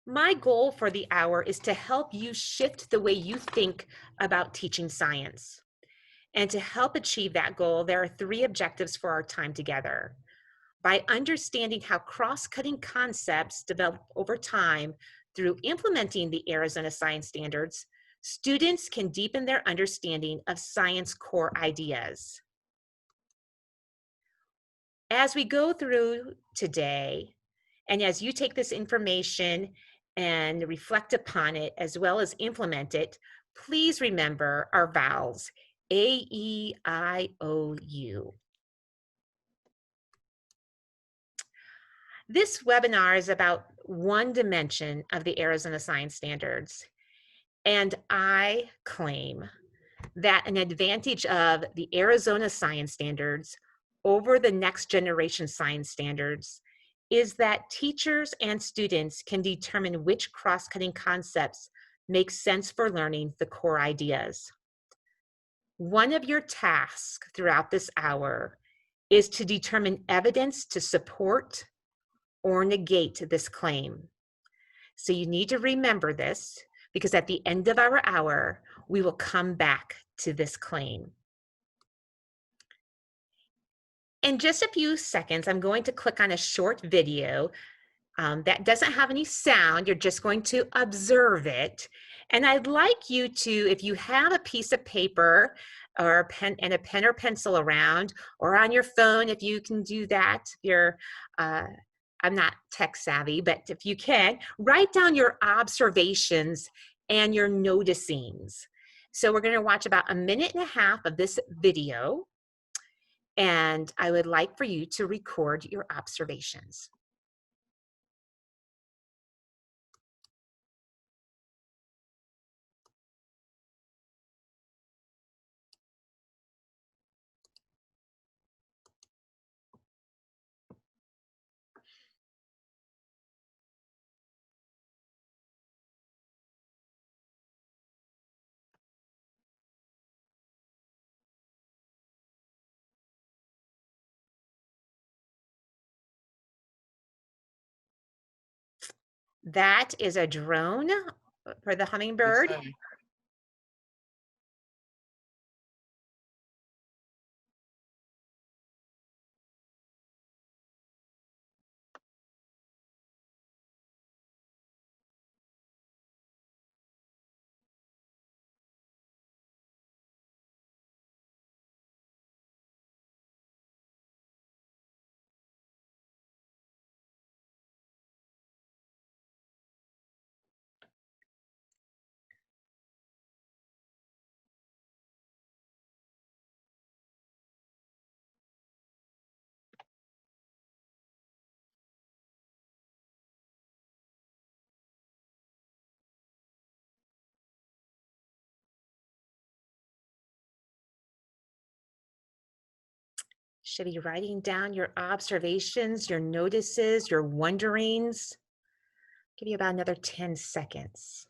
My goal for the hour is to help you shift the way you think about teaching science. And to help achieve that goal, there are 3 objectives for our time together. By understanding how cross-cutting concepts develop over time through implementing the Arizona Science Standards, students can deepen their understanding of science core ideas. As we go through today, and as you take this information and reflect upon it as well as implement it, please remember our vowels, A, E, I, O, U. This webinar is about one dimension of the Arizona Science Standards, and I claim that an advantage of the Arizona Science Standards over the next generation science standards is that teachers and students can determine which cross-cutting concepts make sense for learning the core ideas. One of your tasks throughout this hour is to determine evidence to support or negate this claim. So you need to remember this, because at the end of our hour, we will come back to this claim. In just a few seconds, I'm going to click on a short video that doesn't have any sound. You're just going to observe it. And I'd like you to, if you have a piece of paper or a pen or pencil around, or on your phone, if you can do that, if you're, I'm not tech savvy, but if you can, write down your observations and your noticings. So we're going to watch about 1.5 minutes of this video, and I would like for you to record your observations. That is a drone for the hummingbird. Should be writing down your observations, your notices, your wonderings. Give you about another 10 seconds.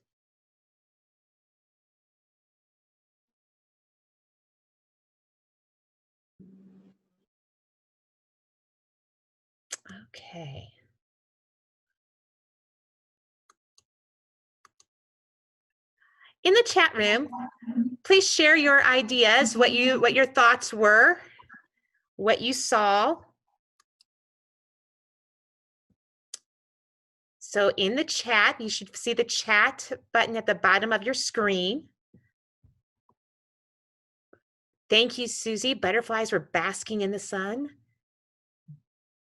Okay. In the chat room, please share your ideas, what your thoughts were, what you saw. So in the chat, you should see the chat button at the bottom of your screen. Thank you, Susie. Butterflies were basking in the sun.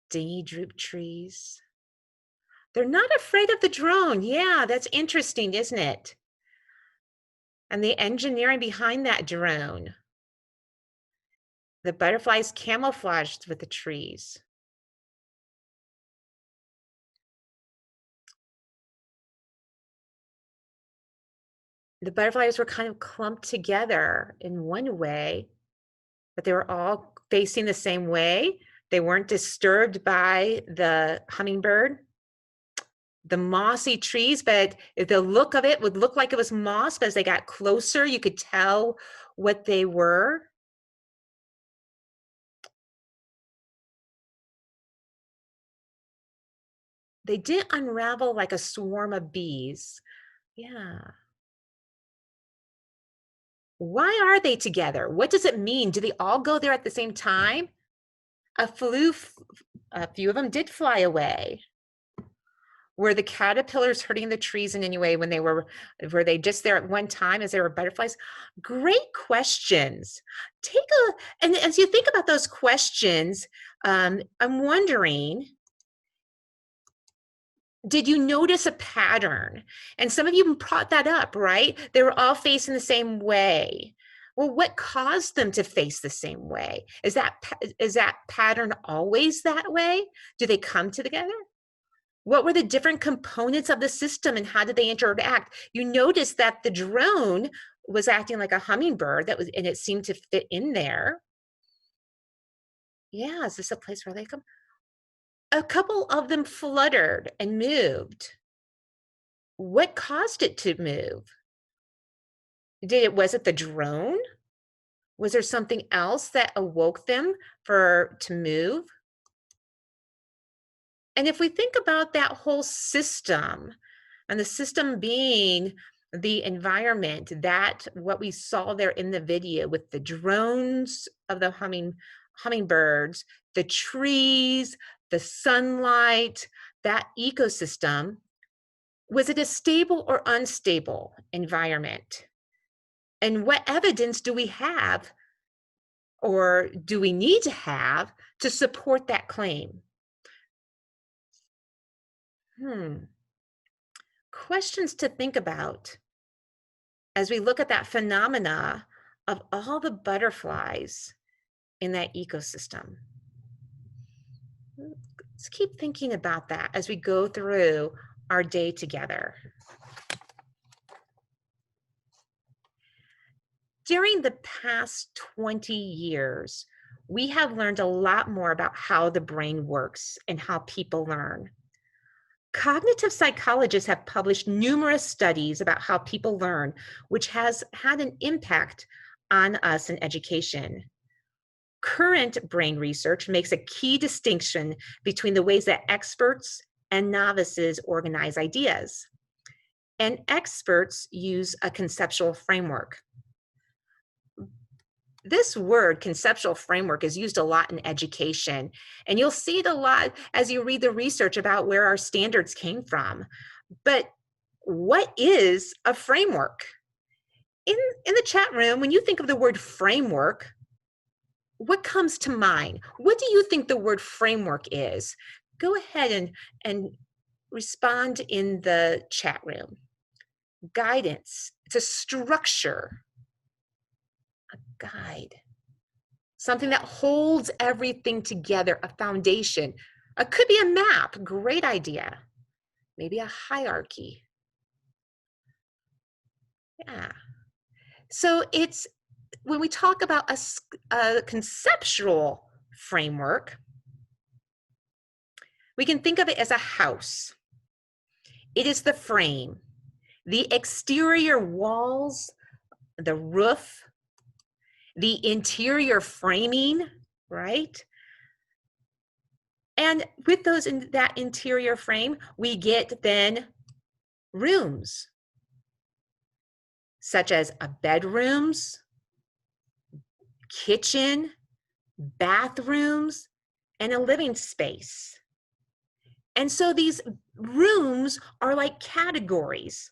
Dingy droop trees. They're not afraid of the drone. Yeah, that's interesting, isn't it? And the engineering behind that drone. The butterflies camouflaged with the trees. The butterflies were kind of clumped together in one way, but they were all facing the same way. They weren't disturbed by the hummingbird. The mossy trees, but the look of it would look like it was moss, but as they got closer, you could tell what they were. They didn't unravel like a swarm of bees. Yeah. Why are they together? What does it mean? Do they all go there at the same time? A few of them did fly away. Were the caterpillars hurting the trees in any way when were they just there at one time as they were butterflies? Great questions. And as you think about those questions, I'm wondering, did you notice a pattern? And some of you brought that up, right? They were all facing the same way. Well, what caused them to face the same way? Is that pattern always that way? Do they come together? What were the different components of the system and how did they interact? You notice that the drone was acting like a hummingbird and it seemed to fit in there. Yeah, is this a place where they come? A couple of them fluttered and moved. What caused it to move? Was it the drone? Was there something else that awoke them to move? And if we think about that whole system, and the system being the environment, that what we saw there in the video with the drones of the hummingbirds, the trees, the sunlight, that ecosystem, was it a stable or unstable environment? And what evidence do we have or do we need to have to support that claim? Questions to think about as we look at that phenomena of all the butterflies in that ecosystem. Let's keep thinking about that as we go through our day together. During the past 20 years, we have learned a lot more about how the brain works and how people learn. Cognitive psychologists have published numerous studies about how people learn, which has had an impact on us in education. Current brain research makes a key distinction between the ways that experts and novices organize ideas. And experts use a conceptual framework. This word, conceptual framework, is used a lot in education, and you'll see it a lot as you read the research about where our standards came from. But what is a framework? In the chat room, when you think of the word framework, what comes to mind? What do you think the word framework is? Go ahead and respond in the chat room. Guidance, it's a structure. A guide, something that holds everything together, a foundation. It could be a map, great idea. Maybe a hierarchy. Yeah. So it's, when we talk about a conceptual framework, we can think of it as a house. It is the frame, the exterior walls, the roof, the interior framing, right? And with those in that interior frame, we get then rooms, such as bedrooms, kitchen, bathrooms, and a living space. And so these rooms are like categories.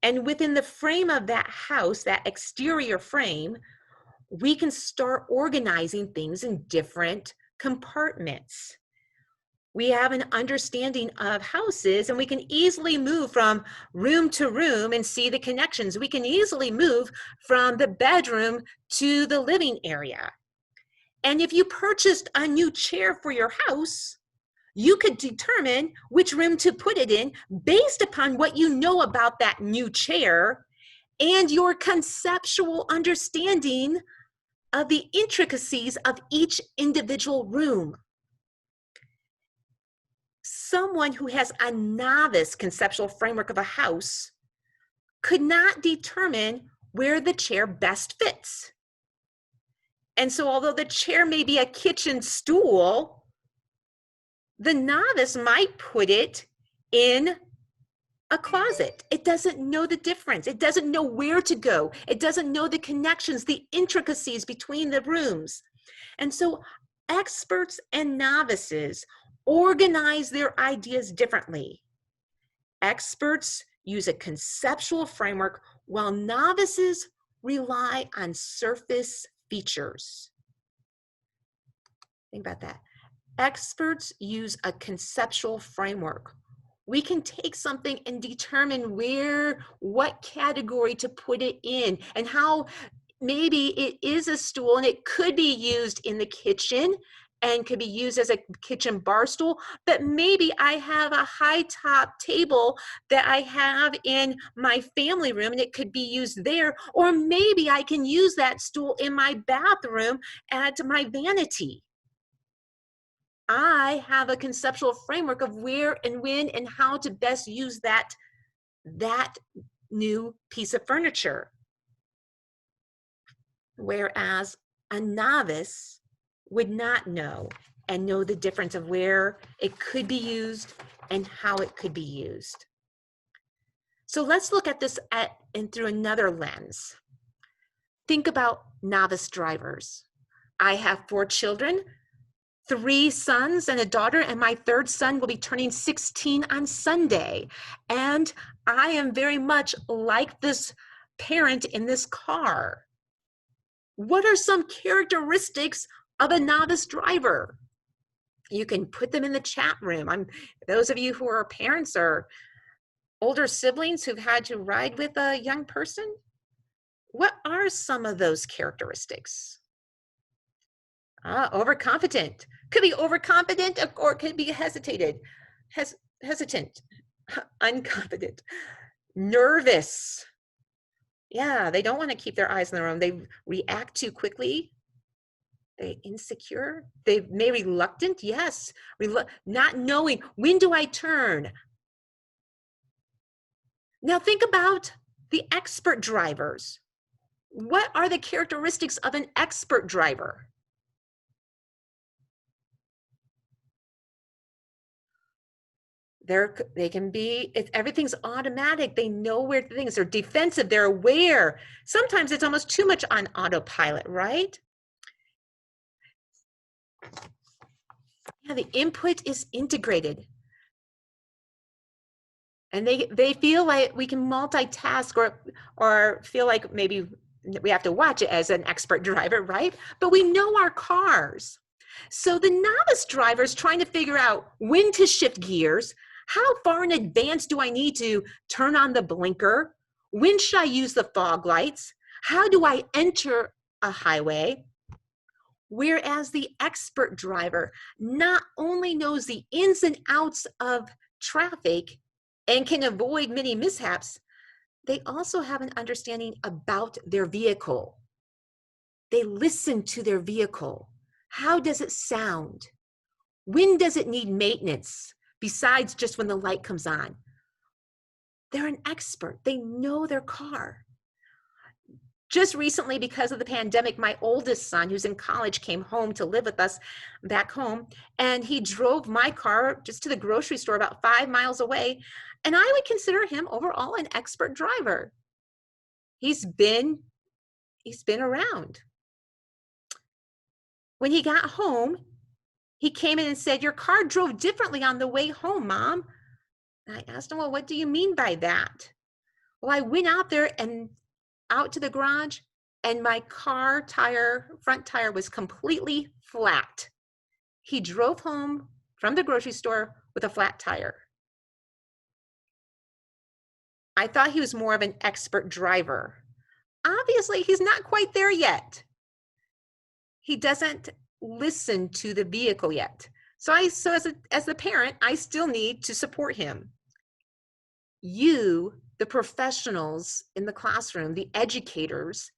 And within the frame of that house, that exterior frame, we can start organizing things in different compartments. We have an understanding of houses, and we can easily move from room to room and see the connections. We can easily move from the bedroom to the living area. And if you purchased a new chair for your house, you could determine which room to put it in based upon what you know about that new chair and your conceptual understanding of the intricacies of each individual room. Someone who has a novice conceptual framework of a house could not determine where the chair best fits. And so although the chair may be a kitchen stool, The novice might put it in a closet. It doesn't know the difference. It doesn't know where to go. It doesn't know the connections, the intricacies between the rooms. And so experts and novices organize their ideas differently. Experts use a conceptual framework while novices rely on surface features. Think about that. Experts use a conceptual framework. We can take something and determine what category to put it in, and how maybe it is a stool and it could be used in the kitchen and could be used as a kitchen bar stool, but maybe I have a high top table that I have in my family room and it could be used there, or maybe I can use that stool in my bathroom at my vanity. I have a conceptual framework of where and when and how to best use that new piece of furniture. Whereas a novice would not know and know the difference of where it could be used and how it could be used. So let's look at this through another lens. Think about novice drivers. I have 4 children, 3 sons and a daughter, and my 3rd son will be turning 16 on Sunday. And I am very much like this parent in this car. What are some characteristics of a novice driver? You can put them in the chat room. Those of you who are parents or older siblings who've had to ride with a young person, what are some of those characteristics? Overconfident. Could be overconfident or could be hesitant, unconfident, nervous. Yeah, they don't want to keep their eyes on their own. They react too quickly. They insecure. They may reluctant. Yes, not knowing when do I turn. Now think about the expert drivers. What are the characteristics of an expert driver? They can be, everything's automatic. They know where things are. Defensive, they're aware. Sometimes it's almost too much on autopilot, right? Yeah, the input is integrated. And they feel like we can multitask or feel like maybe we have to watch it as an expert driver, right? But we know our cars. So the novice driver is trying to figure out when to shift gears. How far in advance do I need to turn on the blinker? When should I use the fog lights? How do I enter a highway? Whereas the expert driver not only knows the ins and outs of traffic and can avoid many mishaps, they also have an understanding about their vehicle. They listen to their vehicle. How does it sound? When does it need maintenance besides just when the light comes on? They're an expert. They know their car. Just recently, because of the pandemic, my oldest son, who's in college, came home to live with us back home, and he drove my car just to the grocery store about 5 miles away, and I would consider him overall an expert driver. He's been around. When he got home, he came in and said, "Your car drove differently on the way home, Mom." And I asked him, "Well, what do you mean by that?" Well, I went out there and out to the garage, and my car front tire was completely flat. He drove home from the grocery store with a flat tire. I thought he was more of an expert driver. Obviously, he's not quite there yet. He doesn't listen to the vehicle yet. So as the parent, I still need to support him. You, the professionals in the classroom, the educators,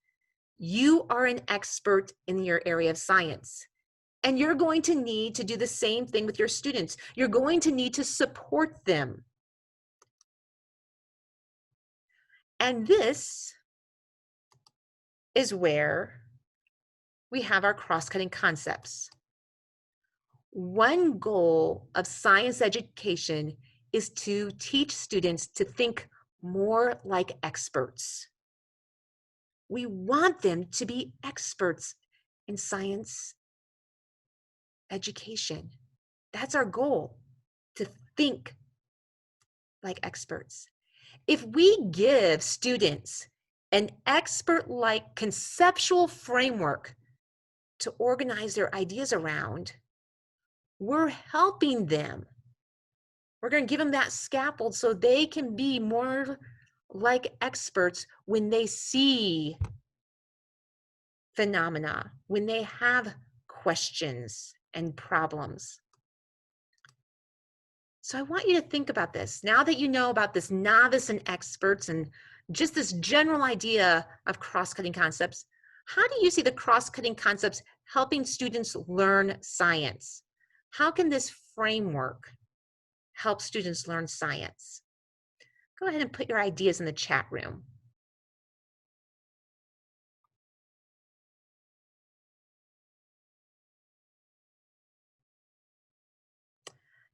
you are an expert in your area of science. And you're going to need to do the same thing with your students. You're going to need to support them. And this is where we have our cross-cutting concepts. One goal of science education is to teach students to think more like experts. We want them to be experts in science education. That's our goal, to think like experts. If we give students an expert-like conceptual framework to organize their ideas around, we're helping them. We're going to give them that scaffold so they can be more like experts when they see phenomena, when they have questions and problems. So I want you to think about this. Now that you know about this novice and experts and just this general idea of cross-cutting concepts, how do you see the cross-cutting concepts helping students learn science? How can this framework help students learn science? Go ahead and put your ideas in the chat room.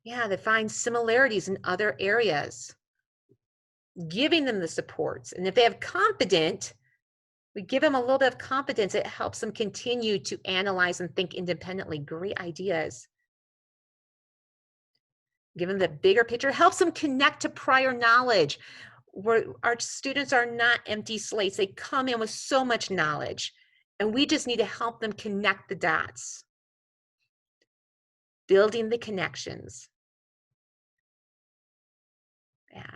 Yeah, they find similarities in other areas, giving them the supports. And if they have confidence, we give them a little bit of competence. It helps them continue to analyze and think independently. Great ideas. Give them the bigger picture, helps them connect to prior knowledge. Our students are not empty slates. They come in with so much knowledge, and we just need to help them connect the dots. Building the connections. Yeah.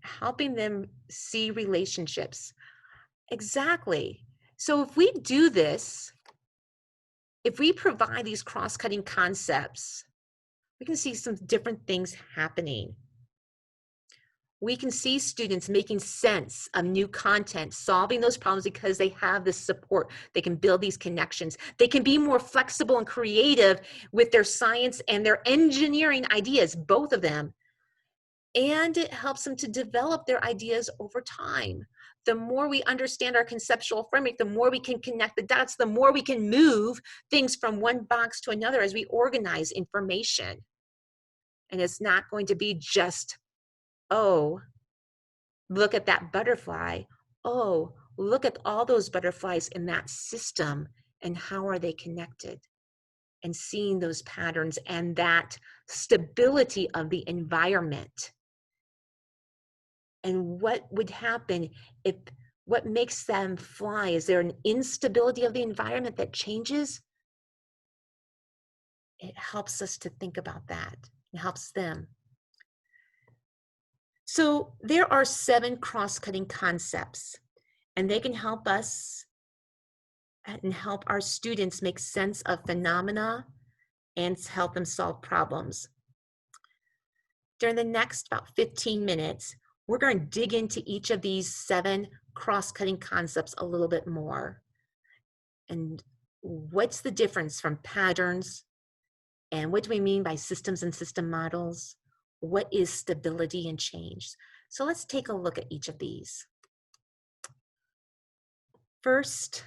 Helping them see relationships. Exactly. So if we do this, if we provide these cross-cutting concepts, we can see some different things happening. We can see students making sense of new content, solving those problems because they have this support. They can build these connections. They can be more flexible and creative with their science and their engineering ideas, both of them. And it helps them to develop their ideas over time. The more we understand our conceptual framework, the more we can connect the dots, the more we can move things from one box to another as we organize information. And it's not going to be just, oh, look at that butterfly. Oh, look at all those butterflies in that system and how are they connected? And seeing those patterns and that stability of the environment. And what would happen if what makes them fly? Is there an instability of the environment that changes? It helps us to think about that. It helps them. So there are 7 cross-cutting concepts, and they can help us and help our students make sense of phenomena and help them solve problems. During the next about 15 minutes, we're going to dig into each of these 7 cross-cutting concepts a little bit more. And what's the difference from patterns? And what do we mean by systems and system models? What is stability and change? So let's take a look at each of these. First,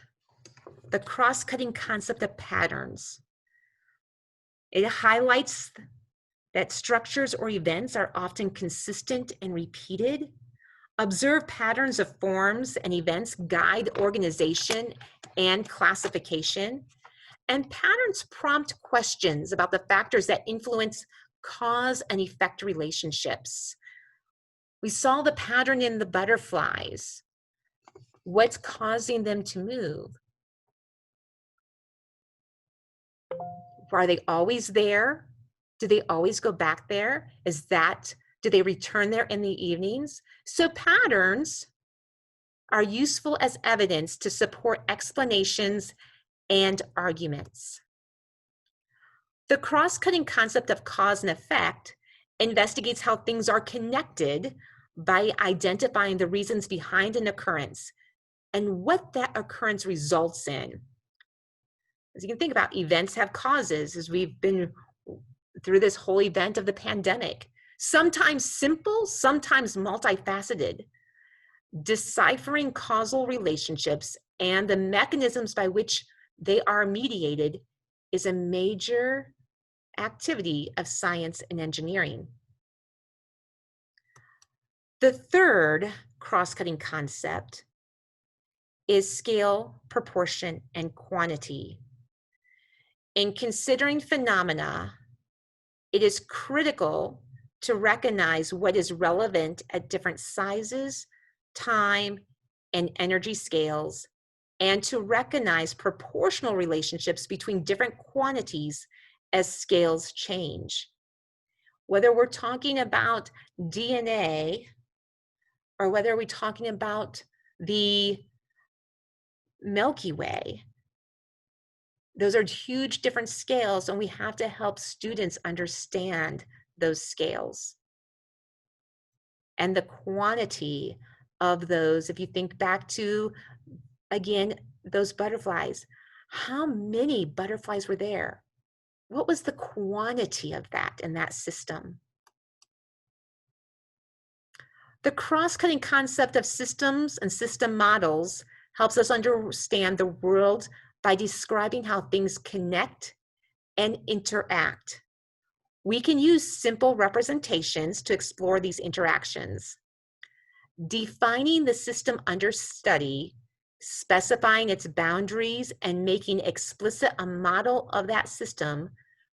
the cross-cutting concept of patterns. It highlights that structures or events are often consistent and repeated. Observe patterns of forms and events guide organization and classification. And patterns prompt questions about the factors that influence cause and effect relationships. We saw the pattern in the butterflies. What's causing them to move? Are they always there? Do they always go back there? Do they return there in the evenings? So patterns are useful as evidence to support explanations and arguments. The cross-cutting concept of cause and effect investigates how things are connected by identifying the reasons behind an occurrence and what that occurrence results in. As you can think about, events have causes, as we've been through this whole event of the pandemic. Sometimes simple, sometimes multifaceted. Deciphering causal relationships and the mechanisms by which they are mediated is a major activity of science and engineering. The third cross-cutting concept is scale, proportion, and quantity. In considering phenomena, it is critical to recognize what is relevant at different sizes, time, and energy scales, and to recognize proportional relationships between different quantities as scales change. Whether we're talking about DNA or whether we're talking about the Milky Way, those are huge different scales, and we have to help students understand those scales and the quantity of those. If you think back to, again, those butterflies, how many butterflies were there? What was the quantity of that in that system? The cross-cutting concept of systems and system models helps us understand the world by describing how things connect and interact. We can use simple representations to explore these interactions. Defining the system under study, specifying its boundaries, and making explicit a model of that system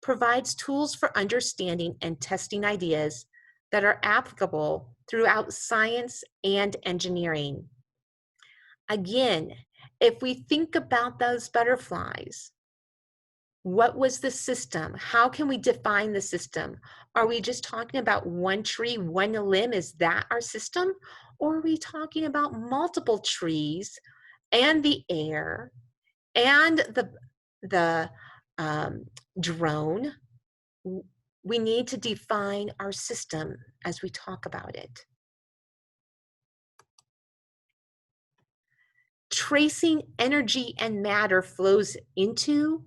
provides tools for understanding and testing ideas that are applicable throughout science and engineering. Again, if we think about those butterflies, what was the system? How can we define the system? Are we just talking about one tree, one limb? Is that our system? Or are we talking about multiple trees and the air and the drone? We need to define our system as we talk about it. Tracing energy and matter flows into,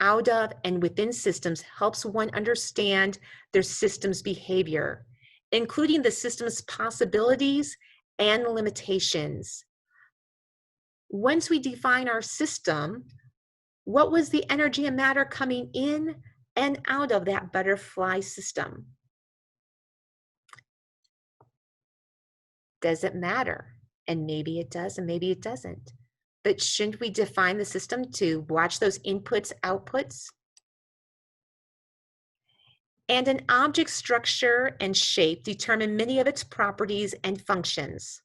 out of, and within systems helps one understand their system's behavior, including the system's possibilities and limitations. Once we define our system, what was the energy and matter coming in and out of that butterfly system? Does it matter? And maybe it does, and maybe it doesn't. But shouldn't we define the system to watch those inputs, outputs? And an object's structure and shape determine many of its properties and functions.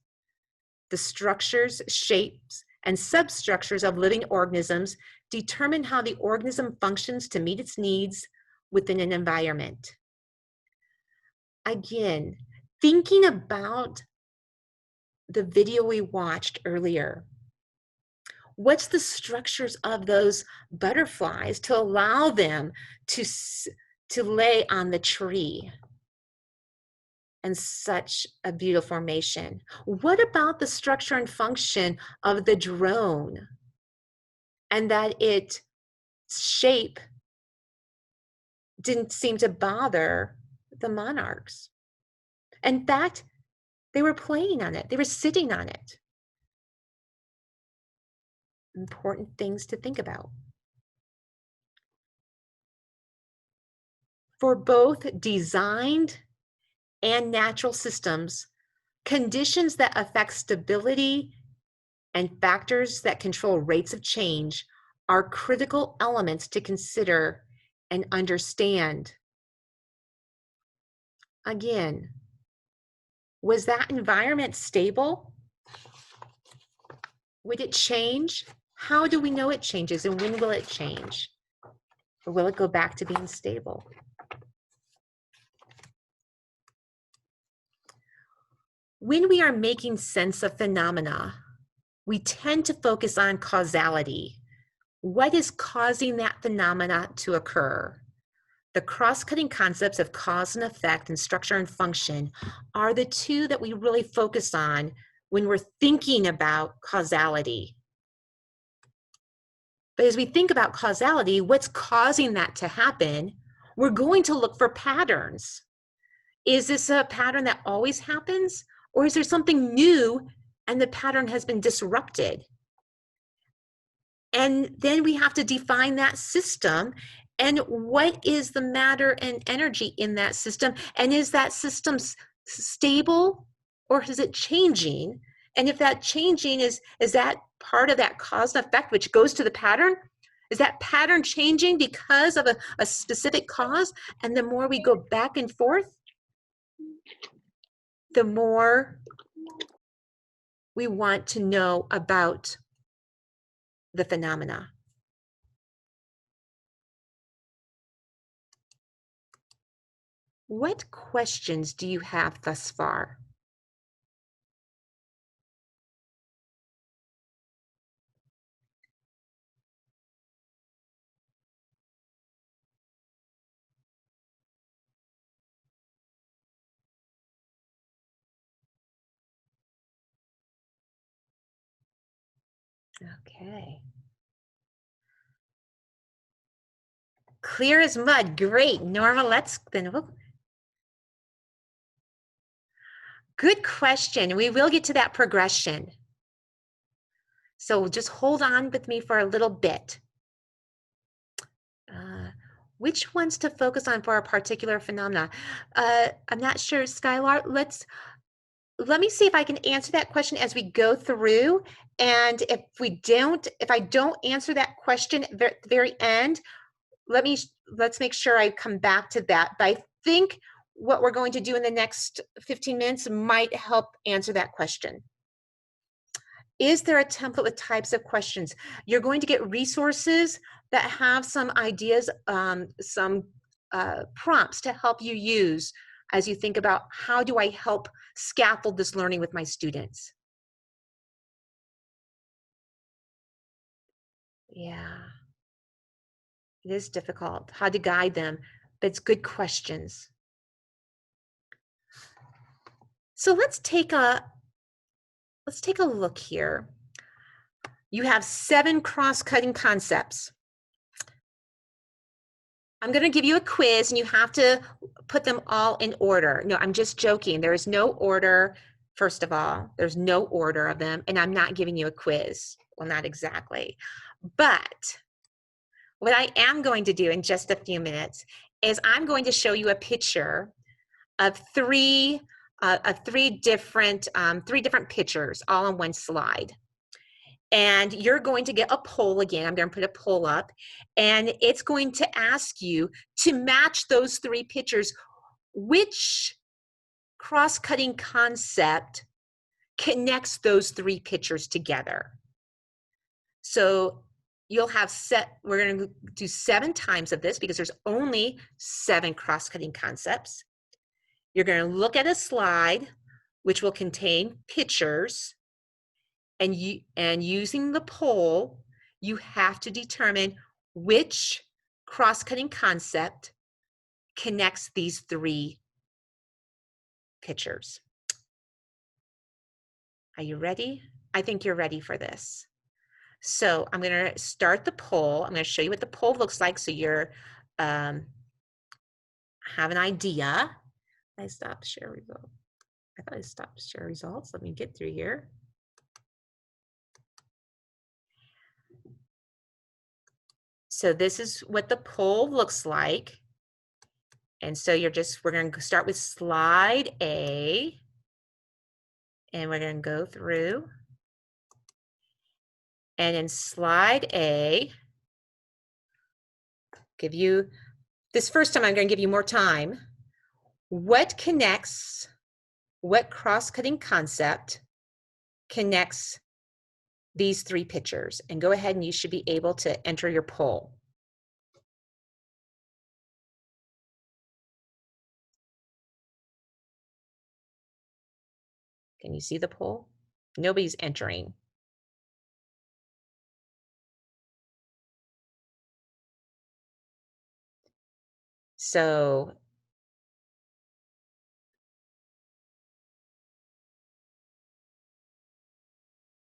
The structures, shapes, and substructures of living organisms determine how the organism functions to meet its needs within an environment. Again, thinking about the video we watched earlier, what's the structures of those butterflies to allow them to lay on the tree and such a beautiful formation? What about the structure and function of the drone and that its shape didn't seem to bother the monarchs? In fact, they were playing on it. They were sitting on it. Important things to think about. For both designed and natural systems, conditions that affect stability and factors that control rates of change are critical elements to consider and understand. Again, was that environment stable? Would it change? How do we know it changes, and when will it change? Or will it go back to being stable? When we are making sense of phenomena, we tend to focus on causality. What is causing that phenomena to occur? The cross-cutting concepts of cause and effect and structure and function are the two that we really focus on when we're thinking about causality. But as we think about causality, what's causing that to happen, we're going to look for patterns. Is this a pattern that always happens? Or is there something new and the pattern has been disrupted? And then we have to define that system And what is the matter and energy in that system? And is that system stable or is it changing? And if that changing is that part of that cause and effect, which goes to the pattern? Is that pattern changing because of a specific cause? And the more we go back and forth, the more we want to know about the phenomena. What questions do you have thus far? Okay. Clear as mud. Great. Norma, let's then. Good question. We will get to that progression. So just hold on with me for a little bit. Which ones to focus on for a particular phenomena? I'm not sure, Skylar. Let me see if I can answer that question as we go through. And if I don't answer that question at the very end, let's make sure I come back to that. But I think what we're going to do in the next 15 minutes might help answer that question. Is there a template with types of questions? You're going to get resources that have some ideas, some prompts to help you use as you think about how do I help scaffold this learning with my students. Yeah, it is difficult how to guide them, but it's good questions. So let's take a look here. You have 7 cross-cutting concepts. I'm going to give you a quiz and you have to put them all in order. No, I'm just joking. There is no order. First of all, there's no order of them, and I'm not giving you a quiz. Well, not exactly. But what I am going to do in just a few minutes is I'm going to show you a picture of three different pictures all on one slide. And you're going to get a poll again. I'm going to put a poll up, and it's going to ask you to match those 3 pictures. Which cross-cutting concept connects those 3 pictures together? So you'll have we're going to do 7 times of this because there's only 7 cross-cutting concepts. You're going to look at a slide which will contain pictures, and using the poll, you have to determine which cross-cutting concept connects these 3 pictures. Are you ready? I think you're ready for this. So I'm going to start the poll. I'm going to show you what the poll looks like so you're have an idea. I stopped share results. I thought I stopped share results. Let me get through here. So this is what the poll looks like. And so we're going to start with slide A, and we're going to go through. And in slide A, this first time I'm going to give you more time. What cross-cutting concept connects these 3 pictures? And go ahead and you should be able to enter your poll. Can you see the poll? Nobody's entering. So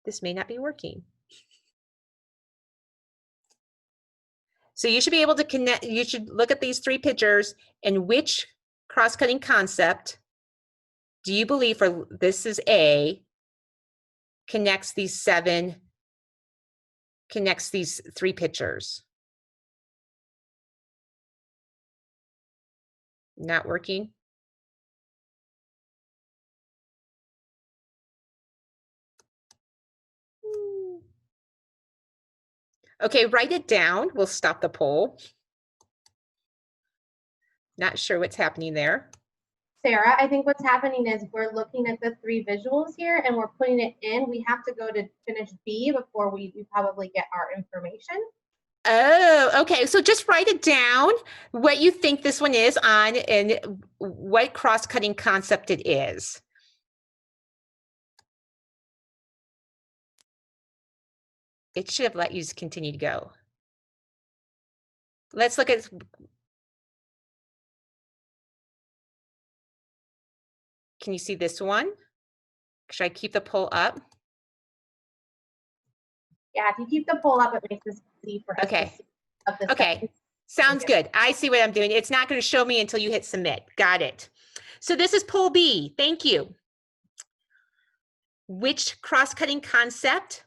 this may not be working. So you should be able to connect, you should look at these 3 pictures and which cross-cutting concept do you believe, for this is A, connects these 3 pictures? Not working? Okay, write it down. We'll stop the poll. Not sure what's happening there. Sarah, I think what's happening is we're looking at the 3 visuals here and we're putting it in. We have to go to finish B before we probably get our information. Oh, okay. So just write it down, what you think this one is on and what cross-cutting concept it is. It should have let you just continue to go. Let's look at, can you see this one? Should I keep the poll up? Yeah, if you keep the poll up, it makes this easy for us to see. Okay, sounds good. I see what I'm doing. It's not going to show me until you hit submit. Got it. So this is poll B. Thank you. Which cross-cutting concept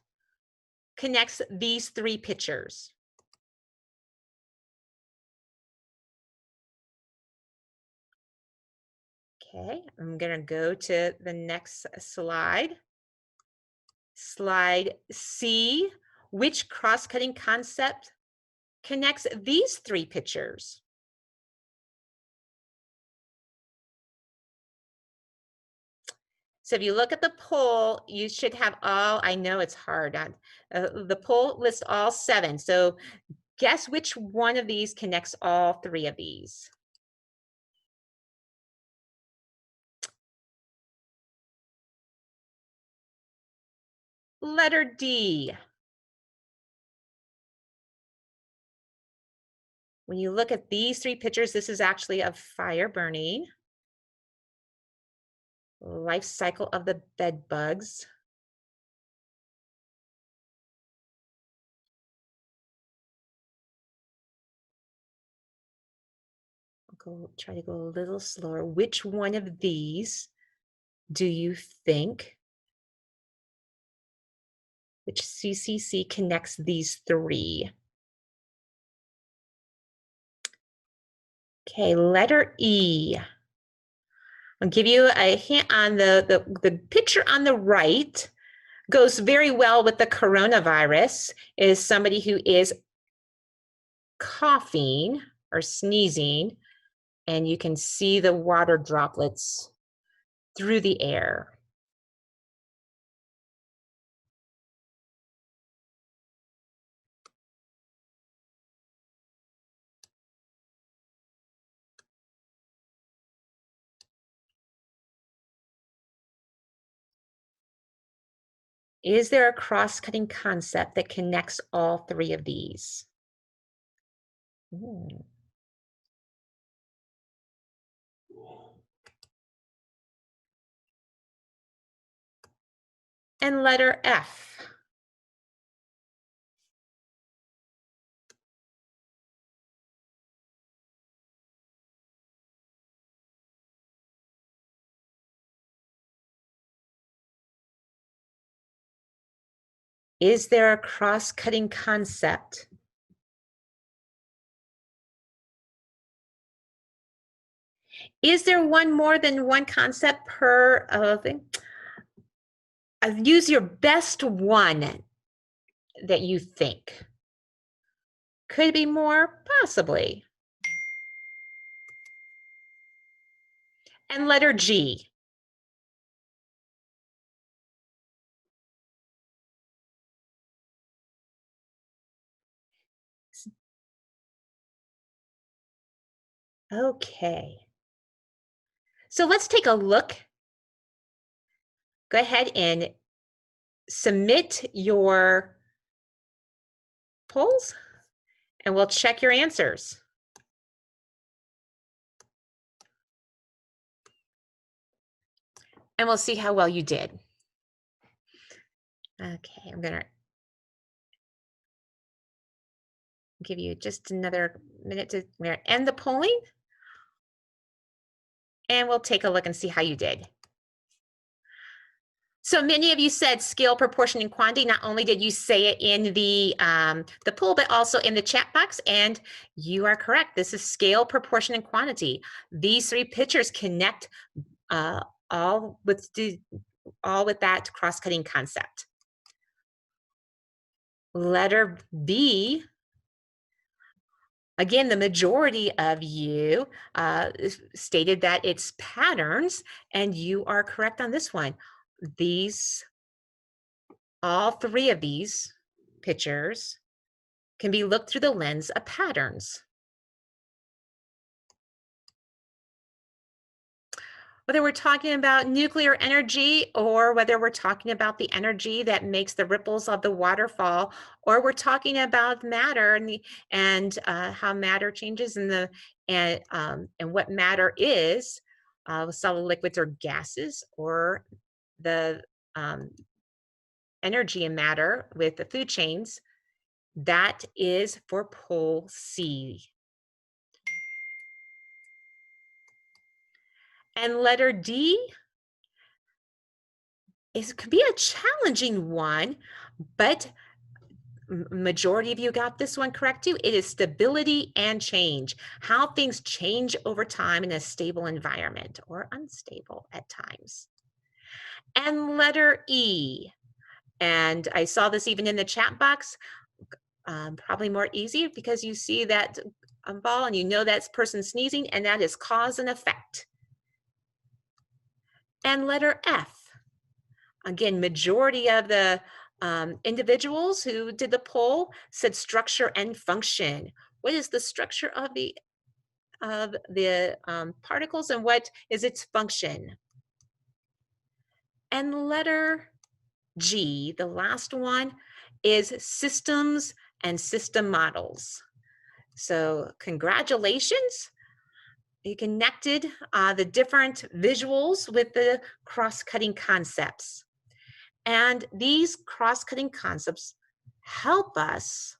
connects these 3 pictures? Okay, I'm going to go to the next slide. Slide C. Which cross-cutting concept connects these 3 pictures? So if you look at the poll, you should have all, I know it's hard. The poll lists all 7. So guess which one of these connects all 3 of these? Letter D. When you look at these 3 pictures, this is actually of fire burning. Life cycle of the bed bugs. Try to go a little slower. Which one of these do you think, which CCC connects these 3? Okay, letter E. I'll give you a hint on the picture on the right. Goes very well with the coronavirus, is somebody who is coughing or sneezing, and you can see the water droplets through the air. Is there a cross-cutting concept that connects all 3 of these? And letter F. Is there a cross-cutting concept? Is there more than one concept per thing? Use your best one that you think. Could be more, possibly. And letter G. Okay. So let's take a look. Go ahead and submit your polls, and we'll check your answers. And we'll see how well you did. Okay, I'm gonna give you just another minute to end the polling, and we'll take a look and see how you did. So many of you said scale, proportion, and quantity. Not only did you say it in the poll, but also in the chat box, and you are correct. This is scale, proportion, and quantity. These three pictures connect all with that cross-cutting concept. Letter B. Again, the majority of you stated that it's patterns, and you are correct on this one. All three of these pictures can be looked through the lens of patterns. Whether we're talking about nuclear energy, or whether we're talking about the energy that makes the ripples of the waterfall, or we're talking about matter and how matter changes and what matter is, solid, liquids, or gases, or the energy and matter with the food chains, that is for pole C. And letter D could be a challenging one, but majority of you got this one correct too. It is stability and change, how things change over time in a stable environment or unstable at times. And letter E, and I saw this even in the chat box, probably more easy because you see that ball and you know that's person sneezing, and that is cause and effect. And letter F, again, majority of the individuals who did the poll said structure and function. What is the structure of the particles, and what is its function? And letter G, the last one, is systems and system models. So congratulations. You connected the different visuals with the cross-cutting concepts. And these cross-cutting concepts help us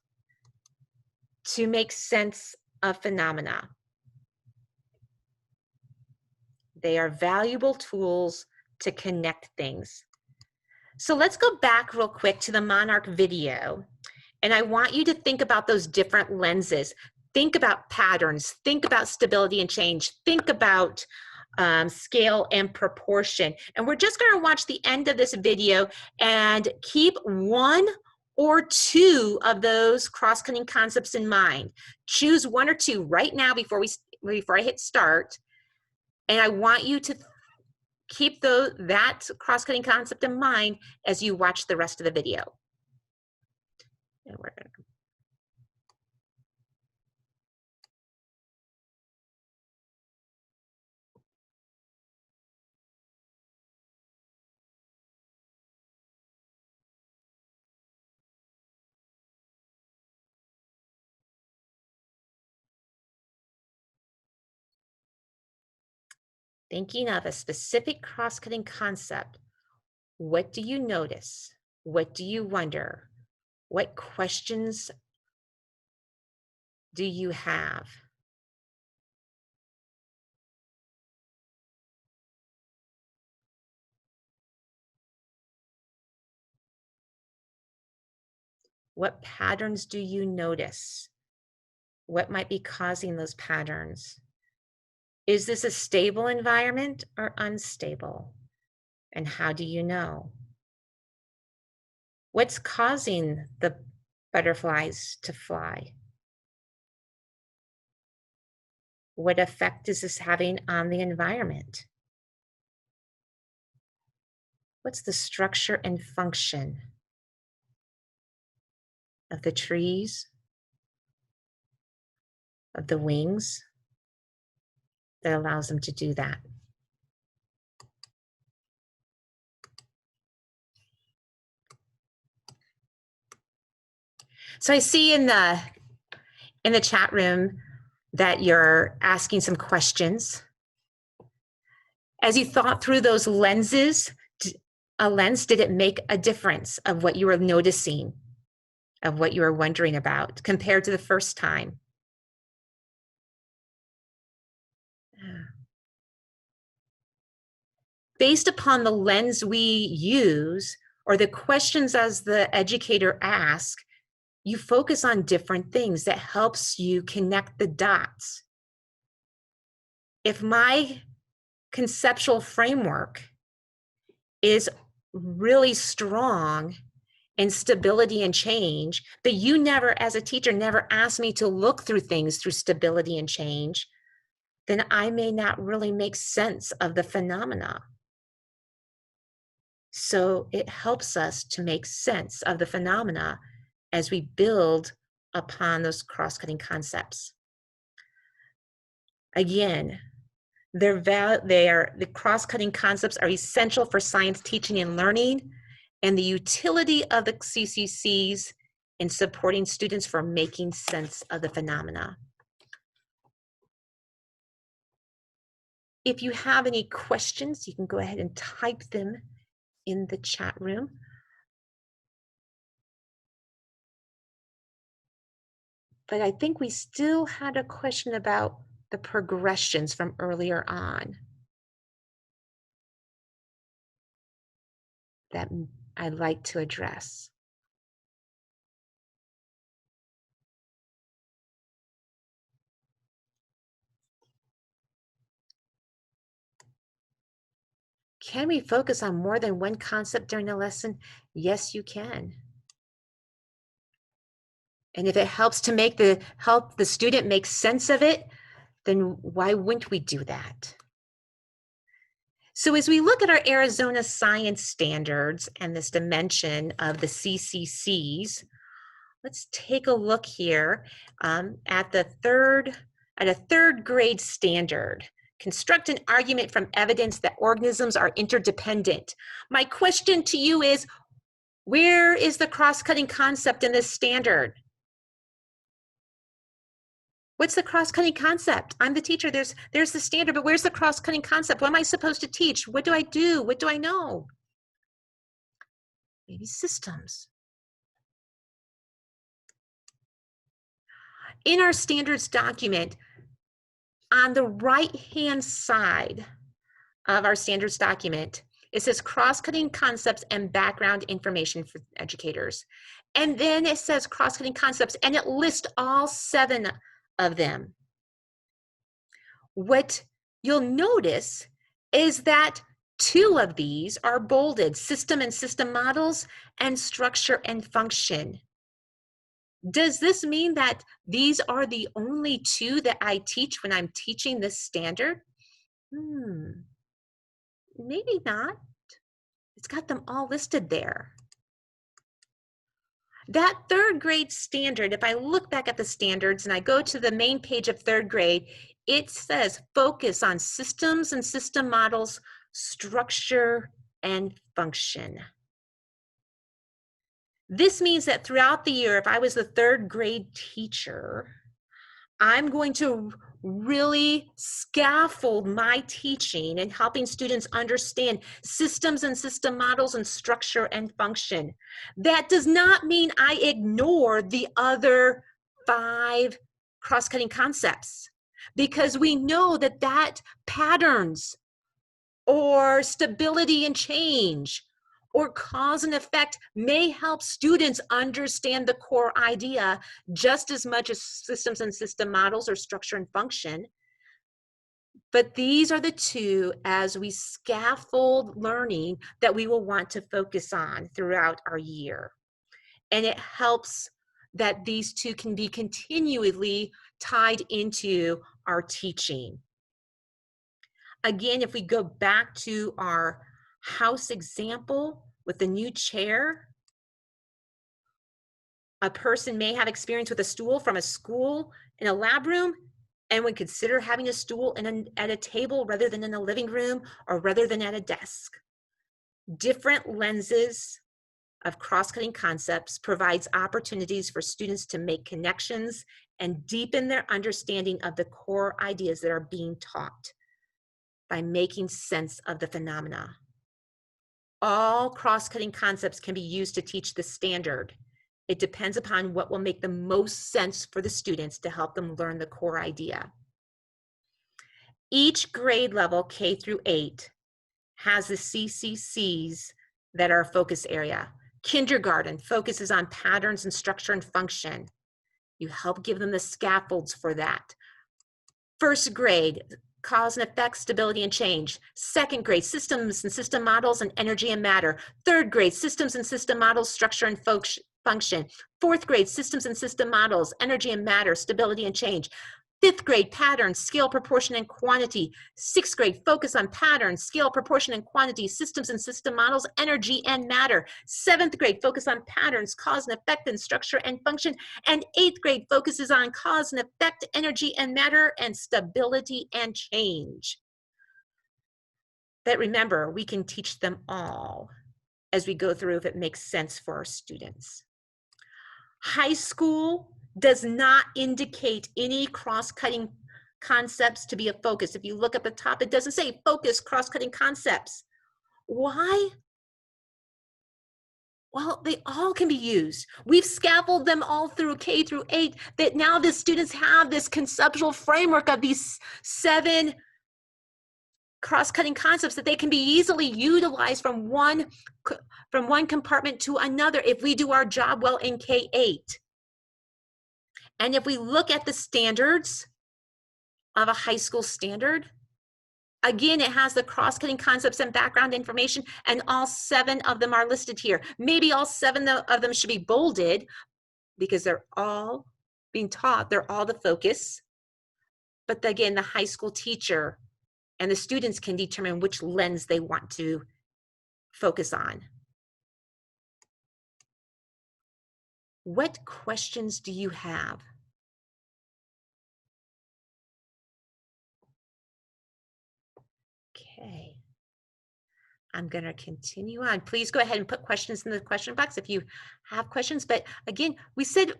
to make sense of phenomena. They are valuable tools to connect things. So let's go back real quick to the Monarch video. And I want you to think about those different lenses. Think about patterns, think about stability and change, think about scale and proportion. And we're just going to watch the end of this video and keep one or two of those cross-cutting concepts in mind. Choose one or two right now before I hit start. And I want you to keep that cross-cutting concept in mind as you watch the rest of the video. And we're going to thinking of a specific cross-cutting concept. What do you notice? What do you wonder? What questions do you have? What patterns do you notice? What might be causing those patterns? Is this a stable environment or unstable? And how do you know? What's causing the butterflies to fly? What effect is this having on the environment? What's the structure and function of the trees, of the wings, that allows them to do that? So I see in the chat room that you're asking some questions. As you thought through those lenses, did it make a difference of what you were noticing, of what you were wondering about compared to the first time? based upon the lens we use or the questions as the educator asks, you focus on different things that helps you connect the dots. If my conceptual framework is really strong in stability and change, but you never, as a teacher, never asked me to look through things through stability and change, then I may not really make sense of the phenomena. So it helps us to make sense of the phenomena as we build upon those cross-cutting concepts. Again, the cross-cutting concepts are essential for science teaching and learning, and the utility of the CCCs in supporting students for making sense of the phenomena. If you have any questions, you can go ahead and type them in the chat room. But I think we still had a question about the progressions from earlier on that I'd like to address. Can we focus on more than one concept during a lesson? Yes, you can. And if it helps to help the student make sense of it, then why wouldn't we do that? So as we look at our Arizona science standards and this dimension of the CCCs, let's take a look here at a third grade standard. Construct an argument from evidence that organisms are interdependent. My question to you is, where is the cross-cutting concept in this standard? What's the cross-cutting concept? I'm the teacher, there's the standard, but where's the cross-cutting concept? What am I supposed to teach? What do I do? What do I know? Maybe systems. In our standards document, on the right-hand side of our standards document, it says cross-cutting concepts and background information for educators. And then it says cross-cutting concepts, and it lists all 7 of them. What you'll notice is that 2 of these are bolded: system and system models, and structure and function. Does this mean that these are the only 2 that I teach when I'm teaching this standard? Maybe not. It's got them all listed there. That 3rd grade standard, if I look back at the standards and I go to the main page of 3rd grade, it says focus on systems and system models, structure and function. This means that throughout the year, if I was the 3rd grade teacher, I'm going to really scaffold my teaching and helping students understand systems and system models and structure and function. That does not mean I ignore the other 5 cross-cutting concepts, because we know that patterns or stability and change or cause and effect may help students understand the core idea just as much as systems and system models or structure and function. But these are the 2 as we scaffold learning that we will want to focus on throughout our year. And it helps that these 2 can be continually tied into our teaching. Again, if we go back to our house example with the new chair, a person may have experience with a stool from a school in a lab room and would consider having a stool at a table rather than in a living room or rather than at a desk. Different lenses of cross-cutting concepts provides opportunities for students to make connections and deepen their understanding of the core ideas that are being taught by making sense of the phenomena. All cross-cutting concepts can be used to teach the standard. It depends upon what will make the most sense for the students to help them learn the core idea. Each grade level, K through 8, has the CCCs that are a focus area. Kindergarten focuses on patterns and structure and function. You help give them the scaffolds for that. First grade, cause and effect, stability and change. Second grade, systems and system models and energy and matter. Third grade, systems and system models, structure and function. Fourth grade, systems and system models, energy and matter, stability and change. Fifth grade, patterns, scale, proportion, and quantity. Sixth grade, focus on patterns, scale, proportion, and quantity, systems and system models, energy, and matter. Seventh grade, focus on patterns, cause and effect, and structure and function. And eighth grade focuses on cause and effect, energy and matter, and stability and change. But remember, we can teach them all as we go through if it makes sense for our students. High school does not indicate any cross-cutting concepts to be a focus. If you look at the top, it doesn't say focus cross-cutting concepts. Why? Well, they all can be used. We've scaffolded them all through K through 8, that now the students have this conceptual framework of these 7 cross-cutting concepts that they can be easily utilized from one compartment to another if we do our job well in K-8. And if we look at the standards of a high school standard, again, it has the cross-cutting concepts and background information, and all 7 of them are listed here. Maybe all 7 of them should be bolded because they're all being taught, they're all the focus. But again, the high school teacher and the students can determine which lens they want to focus on. What questions do you have? Okay. I'm going to continue on. Please go ahead and put questions in the question box if you have questions. But again, we said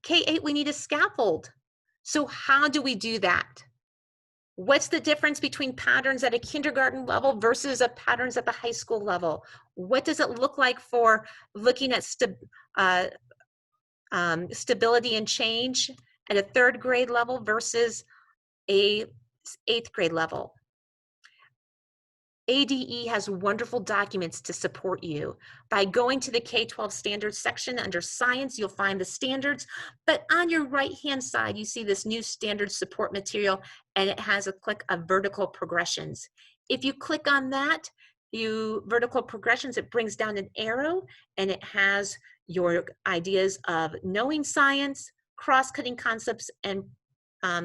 K-8, we need a scaffold. So how do we do that? What's the difference between patterns at a kindergarten level versus a patterns at the high school level? What does it look like for looking at stability and change at a 3rd grade level versus a 8th grade level? ADE has wonderful documents to support you. By going to the K-12 standards section under science, you'll find the standards, but on your right-hand side, you see this new standard support material, and it has a click of vertical progressions. If you click on that, vertical progressions, it brings down an arrow, and it has your ideas of knowing science, cross-cutting concepts, and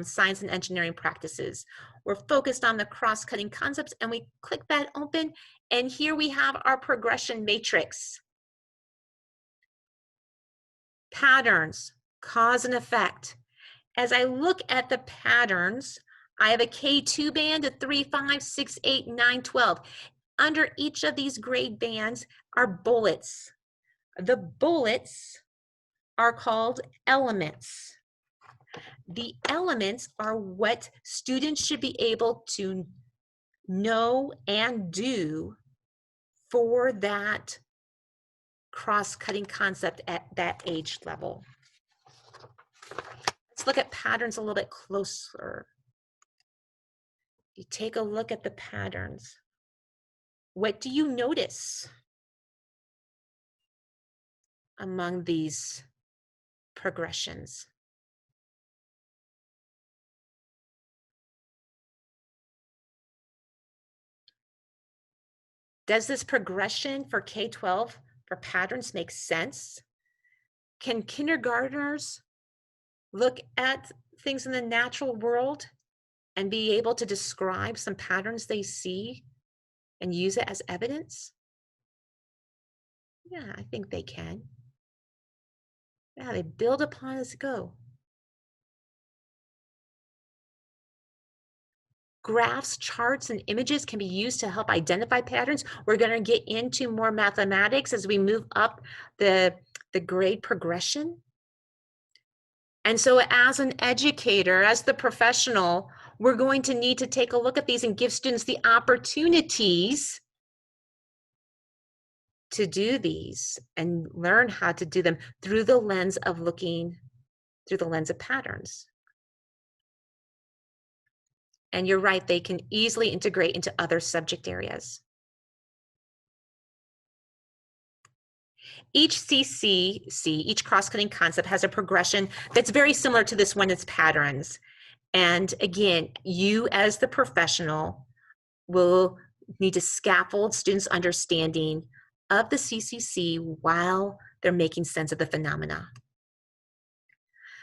science and engineering practices. We're focused on the cross-cutting concepts, and we click that open, and here we have our progression matrix. Patterns, cause and effect. As I look at the patterns, I have a K2 band, a 3, 5, 6, 8, 9, 12. Under each of these grade bands are bullets. The bullets are called elements. The elements are what students should be able to know and do for that cross-cutting concept at that age level. Let's look at patterns a little bit closer. You take a look at the patterns. What do you notice among these progressions? Does this progression for K-12 for patterns make sense? Can kindergartners look at things in the natural world and be able to describe some patterns they see and use it as evidence? Yeah, I think they can. Yeah, they build upon as they go. Graphs, charts, and images can be used to help identify patterns. We're going to get into more mathematics as we move up the grade progression. And so as an educator, as the professional, we're going to need to take a look at these and give students the opportunities to do these and learn how to do them through the lens of looking through the lens of patterns. And you're right, they can easily integrate into other subject areas. Each CCC, each cross-cutting concept, has a progression that's very similar to this one, its patterns. And again, you as the professional will need to scaffold students' understanding of the CCC while they're making sense of the phenomena.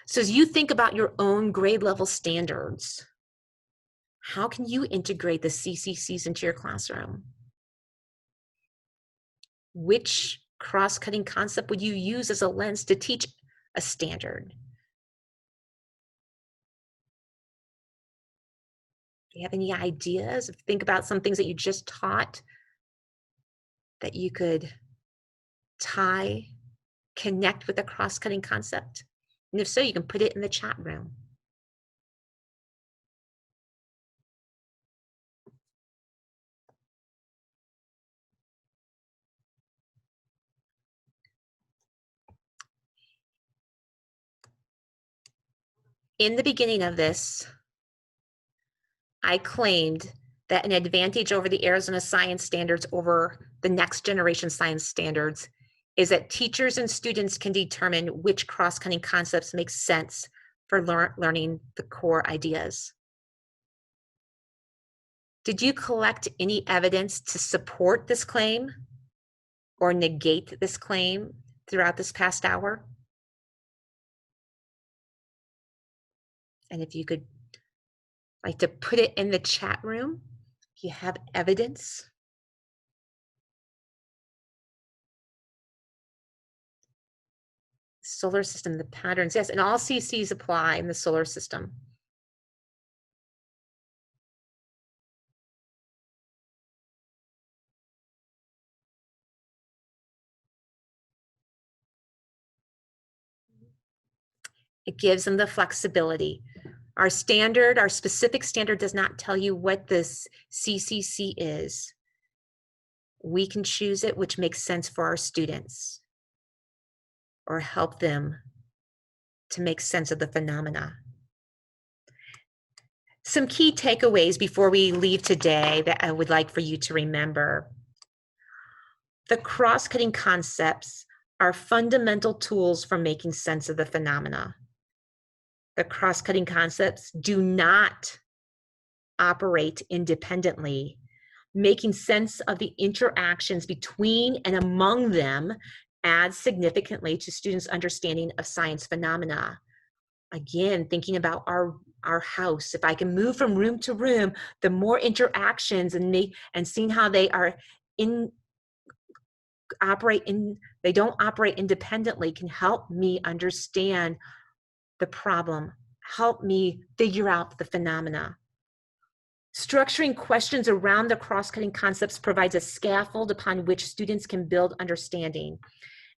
So as you think about your own grade level standards, how can you integrate the CCCs into your classroom? Which cross-cutting concept would you use as a lens to teach a standard? Do you have any ideas? Think about some things that you just taught that you could connect with a cross-cutting concept. And if so, you can put it in the chat room. In the beginning of this, I claimed that an advantage over the Arizona science standards over the next generation science standards is that teachers and students can determine which cross-cutting concepts make sense for learning the core ideas. Did you collect any evidence to support this claim or negate this claim throughout this past hour? And if you could like to put it in the chat room, if you have evidence. Solar system, the patterns, yes, and all CCs apply in the solar system. It gives them the flexibility. Our standard, our specific standard does not tell you what this CCC is. We can choose it, which makes sense for our students or help them to make sense of the phenomena. Some key takeaways before we leave today that I would like for you to remember. The cross-cutting concepts are fundamental tools for making sense of the phenomena. The cross-cutting concepts do not operate independently. Making sense of the interactions between and among them adds significantly to students' understanding of science phenomena. Again, thinking about our house, if I can move from room to room, the more interactions and seeing how they are they don't operate independently can help me understand the problem, help me figure out the phenomena. Structuring questions around the cross-cutting concepts provides a scaffold upon which students can build understanding.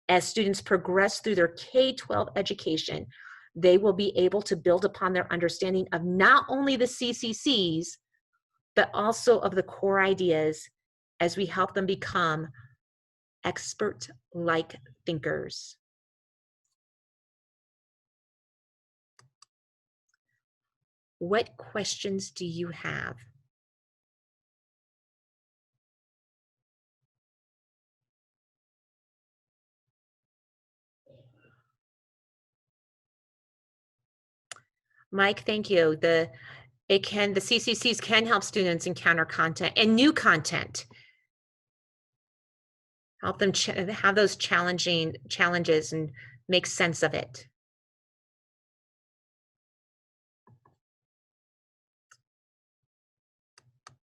As students progress through their K-12 education, they will be able to build upon their understanding of not only the CCCs, but also of the core ideas as we help them become expert-like thinkers. What questions do you have? Mike, thank you. The CCCs can help students encounter content and new content. Help them have those challenges and make sense of it.